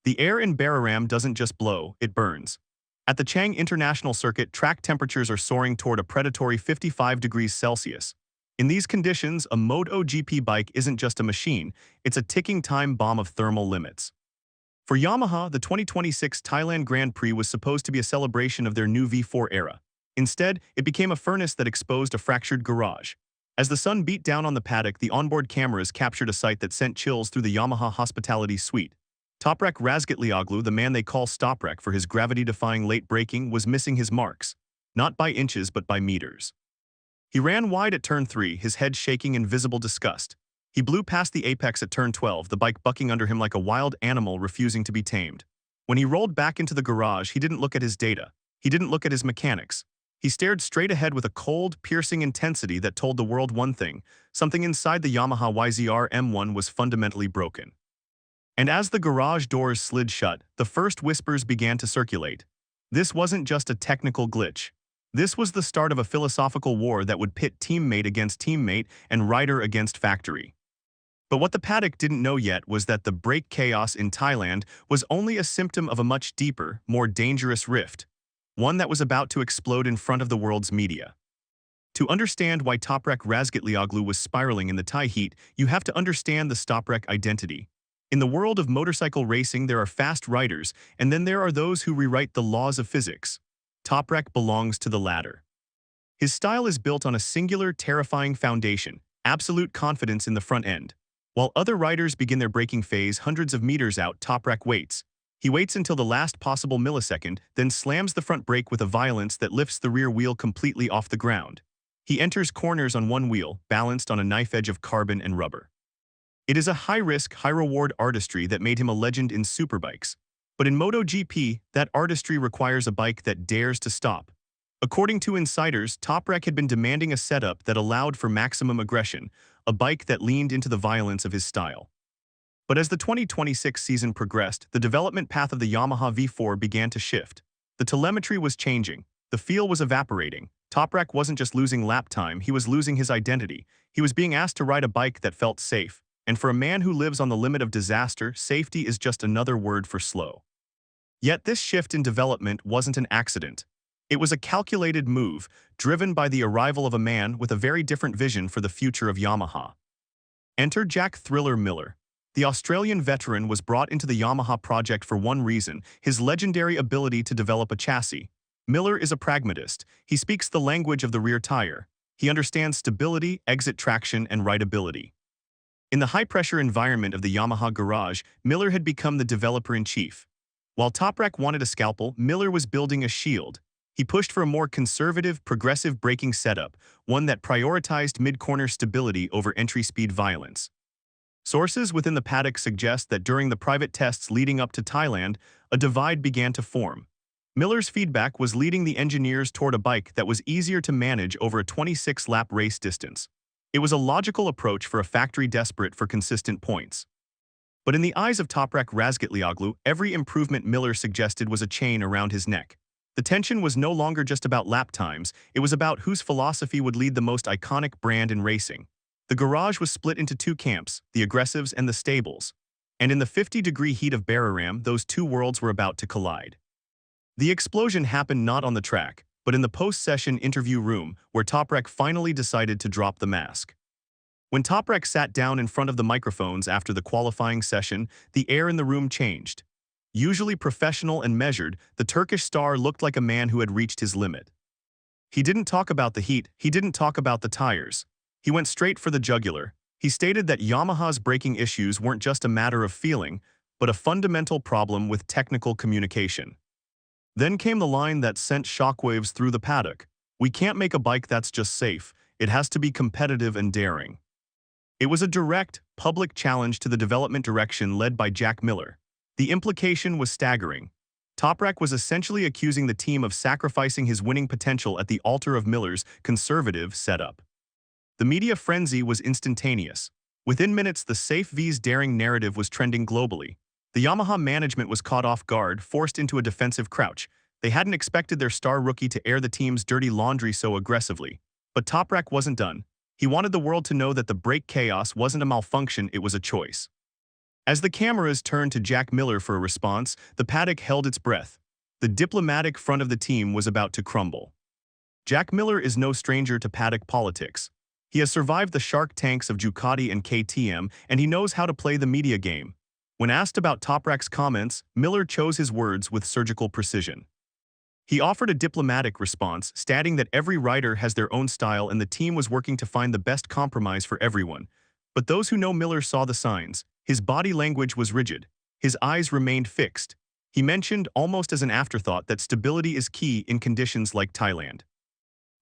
The air in Buriram doesn't just blow, it burns. At the Chang International Circuit, track temperatures are soaring toward a predatory 55 degrees Celsius. In these conditions, a MotoGP bike isn't just a machine, it's a ticking time bomb of thermal limits. For Yamaha, the 2026 Thailand Grand Prix was supposed to be a celebration of their new V4 era. Instead, it became a furnace that exposed a fractured garage. As the sun beat down on the paddock, the onboard cameras captured a sight that sent chills through the Yamaha hospitality suite. Toprak Razgatlıoğlu, the man they call Stoprak for his gravity-defying late braking, was missing his marks. Not by inches, but by meters. He ran wide at turn 3, his head shaking in visible disgust. He blew past the apex at turn 12, the bike bucking under him like a wild animal refusing to be tamed. When he rolled back into the garage, he didn't look at his data. He didn't look at his mechanics. He stared straight ahead with a cold, piercing intensity that told the world one thing: something inside the Yamaha YZR M1 was fundamentally broken. And as the garage doors slid shut, the first whispers began to circulate. This wasn't just a technical glitch. This was the start of a philosophical war that would pit teammate against teammate and rider against factory. But what the paddock didn't know yet was that the brake chaos in Thailand was only a symptom of a much deeper, more dangerous rift. One that was about to explode in front of the world's media. To understand why Toprak Razgatlıoğlu was spiraling in the Thai heat, you have to understand the Stoprak identity. In the world of motorcycle racing, there are fast riders, and then there are those who rewrite the laws of physics. Toprak belongs to the latter. His style is built on a singular, terrifying foundation: absolute confidence in the front end. While other riders begin their braking phase hundreds of meters out, Toprak waits. He waits until the last possible millisecond, then slams the front brake with a violence that lifts the rear wheel completely off the ground. He enters corners on one wheel, balanced on a knife edge of carbon and rubber. It is a high-risk, high-reward artistry that made him a legend in superbikes. But in MotoGP, that artistry requires a bike that dares to stop. According to insiders, Toprak had been demanding a setup that allowed for maximum aggression, a bike that leaned into the violence of his style. But as the 2026 season progressed, the development path of the Yamaha V4 began to shift. The telemetry was changing. The feel was evaporating. Toprak wasn't just losing lap time, he was losing his identity. He was being asked to ride a bike that felt safe. And for a man who lives on the limit of disaster, safety is just another word for slow. Yet this shift in development wasn't an accident. It was a calculated move, driven by the arrival of a man with a very different vision for the future of Yamaha. Enter Jack "Thriller" Miller. The Australian veteran was brought into the Yamaha project for one reason: his legendary ability to develop a chassis. Miller is a pragmatist. He speaks the language of the rear tire. He understands stability, exit traction, and rideability. In the high-pressure environment of the Yamaha garage, Miller had become the developer-in-chief. While Toprak wanted a scalpel, Miller was building a shield. He pushed for a more conservative, progressive braking setup, one that prioritized mid-corner stability over entry-speed violence. Sources within the paddock suggest that during the private tests leading up to Thailand, a divide began to form. Miller's feedback was leading the engineers toward a bike that was easier to manage over a 26-lap race distance. It was a logical approach for a factory desperate for consistent points. But in the eyes of Toprak Razgatlıoğlu, every improvement Miller suggested was a chain around his neck. The tension was no longer just about lap times, it was about whose philosophy would lead the most iconic brand in racing. The garage was split into two camps, the aggressives and the stables. And in the 50-degree heat of Buriram, those two worlds were about to collide. The explosion happened not on the track, but in the post-session interview room, where Toprak finally decided to drop the mask. When Toprak sat down in front of the microphones after the qualifying session, the air in the room changed. Usually professional and measured, the Turkish star looked like a man who had reached his limit. He didn't talk about the heat, he didn't talk about the tires. He went straight for the jugular. He stated that Yamaha's braking issues weren't just a matter of feeling, but a fundamental problem with technical communication. Then came the line that sent shockwaves through the paddock: "We can't make a bike that's just safe, it has to be competitive and daring." It was a direct, public challenge to the development direction led by Jack Miller. The implication was staggering. Toprak was essentially accusing the team of sacrificing his winning potential at the altar of Miller's conservative setup. The media frenzy was instantaneous. Within minutes, the Safe V's daring narrative was trending globally. The Yamaha management was caught off guard, forced into a defensive crouch. They hadn't expected their star rookie to air the team's dirty laundry so aggressively. But Toprak wasn't done. He wanted the world to know that the brake chaos wasn't a malfunction, it was a choice. As the cameras turned to Jack Miller for a response, the paddock held its breath. The diplomatic front of the team was about to crumble. Jack Miller is no stranger to paddock politics. He has survived the shark tanks of Ducati and KTM, and he knows how to play the media game. When asked about Toprak's comments, Miller chose his words with surgical precision. He offered a diplomatic response, stating that every rider has their own style and the team was working to find the best compromise for everyone. But those who know Miller saw the signs. His body language was rigid. His eyes remained fixed. He mentioned, almost as an afterthought, that stability is key in conditions like Thailand.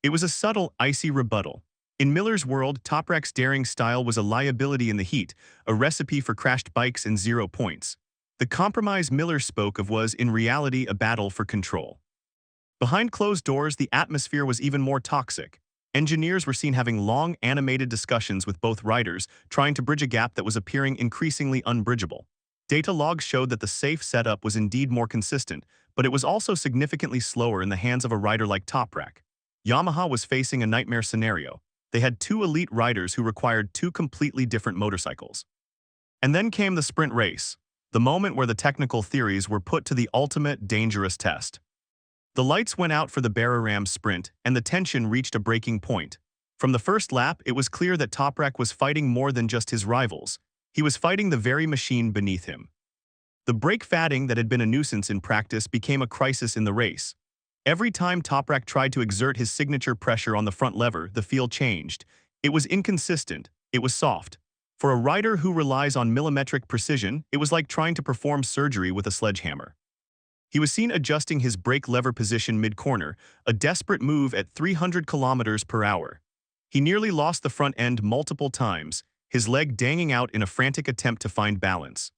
It was a subtle, icy rebuttal. In Miller's world, Toprak's daring style was a liability in the heat, a recipe for crashed bikes and 0 points. The compromise Miller spoke of was, in reality, a battle for control. Behind closed doors, the atmosphere was even more toxic. Engineers were seen having long, animated discussions with both riders, trying to bridge a gap that was appearing increasingly unbridgeable. Data logs showed that the safe setup was indeed more consistent, but it was also significantly slower in the hands of a rider like Toprak. Yamaha was facing a nightmare scenario. They had 2 elite riders who required 2 completely different motorcycles. And then came the sprint race, the moment where the technical theories were put to the ultimate dangerous test. The lights went out for the Buriram sprint, and the tension reached a breaking point. From the first lap, it was clear that Toprak was fighting more than just his rivals. He was fighting the very machine beneath him. The brake fatting that had been a nuisance in practice became a crisis in the race. Every time Toprak tried to exert his signature pressure on the front lever, the feel changed. It was inconsistent. It was soft. For a rider who relies on millimetric precision, it was like trying to perform surgery with a sledgehammer. He was seen adjusting his brake lever position mid-corner, a desperate move at 300 kilometers per hour. He nearly lost the front end multiple times, his leg dangling out in a frantic attempt to find balance.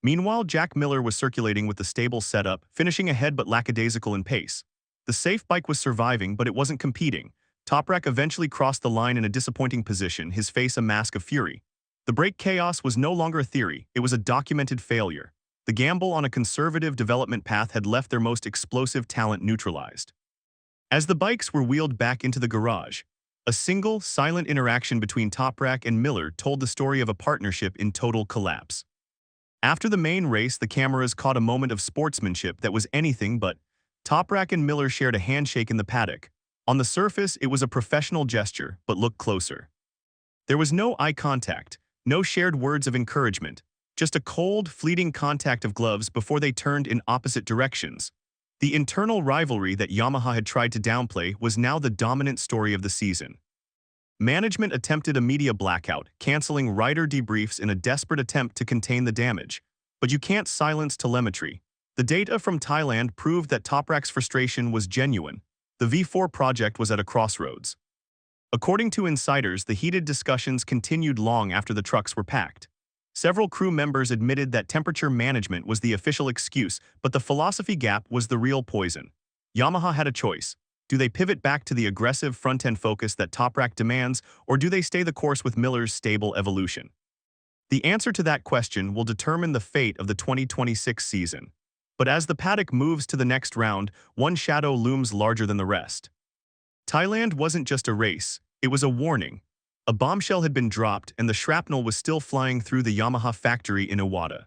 Meanwhile, Jack Miller was circulating with the stable setup, finishing ahead but lackadaisical in pace. The safe bike was surviving, but it wasn't competing. Toprak eventually crossed the line in a disappointing position, his face a mask of fury. The brake chaos was no longer a theory, it was a documented failure. The gamble on a conservative development path had left their most explosive talent neutralized. As the bikes were wheeled back into the garage, a single, silent interaction between Toprak and Miller told the story of a partnership in total collapse. After the main race, the cameras caught a moment of sportsmanship that was anything but. Toprak and Miller shared a handshake in the paddock. On the surface, it was a professional gesture, but look closer. There was no eye contact, no shared words of encouragement. Just a cold, fleeting contact of gloves before they turned in opposite directions. The internal rivalry that Yamaha had tried to downplay was now the dominant story of the season. Management attempted a media blackout, canceling rider debriefs in a desperate attempt to contain the damage. But you can't silence telemetry. The data from Thailand proved that Toprak's frustration was genuine. The V4 project was at a crossroads. According to insiders, the heated discussions continued long after the trucks were packed. Several crew members admitted that temperature management was the official excuse, but the philosophy gap was the real poison. Yamaha had a choice. Do they pivot back to the aggressive front-end focus that Toprak demands, or do they stay the course with Miller's stable evolution? The answer to that question will determine the fate of the 2026 season. But as the paddock moves to the next round, one shadow looms larger than the rest. Thailand wasn't just a race, it was a warning. A bombshell had been dropped and the shrapnel was still flying through the Yamaha factory in Iwata.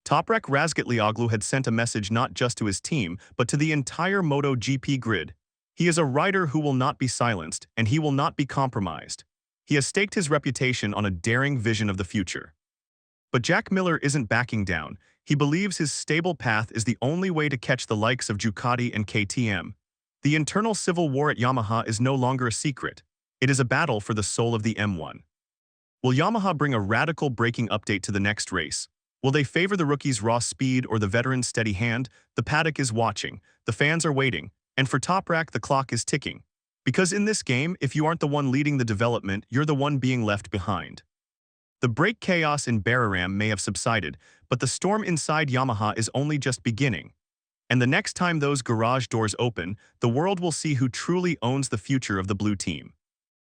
Toprak Razgatlıoğlu had sent a message not just to his team, but to the entire MotoGP grid. He is a rider who will not be silenced, and he will not be compromised. He has staked his reputation on a daring vision of the future. But Jack Miller isn't backing down. He believes his stable path is the only way to catch the likes of Ducati and KTM. The internal civil war at Yamaha is no longer a secret. It is a battle for the soul of the M1. Will Yamaha bring a radical braking update to the next race? Will they favor the rookie's raw speed or the veteran's steady hand? The paddock is watching, the fans are waiting, and for Toprak the clock is ticking. Because in this game, if you aren't the one leading the development, you're the one being left behind. The brake chaos in Buriram may have subsided, but the storm inside Yamaha is only just beginning. And the next time those garage doors open, the world will see who truly owns the future of the blue team.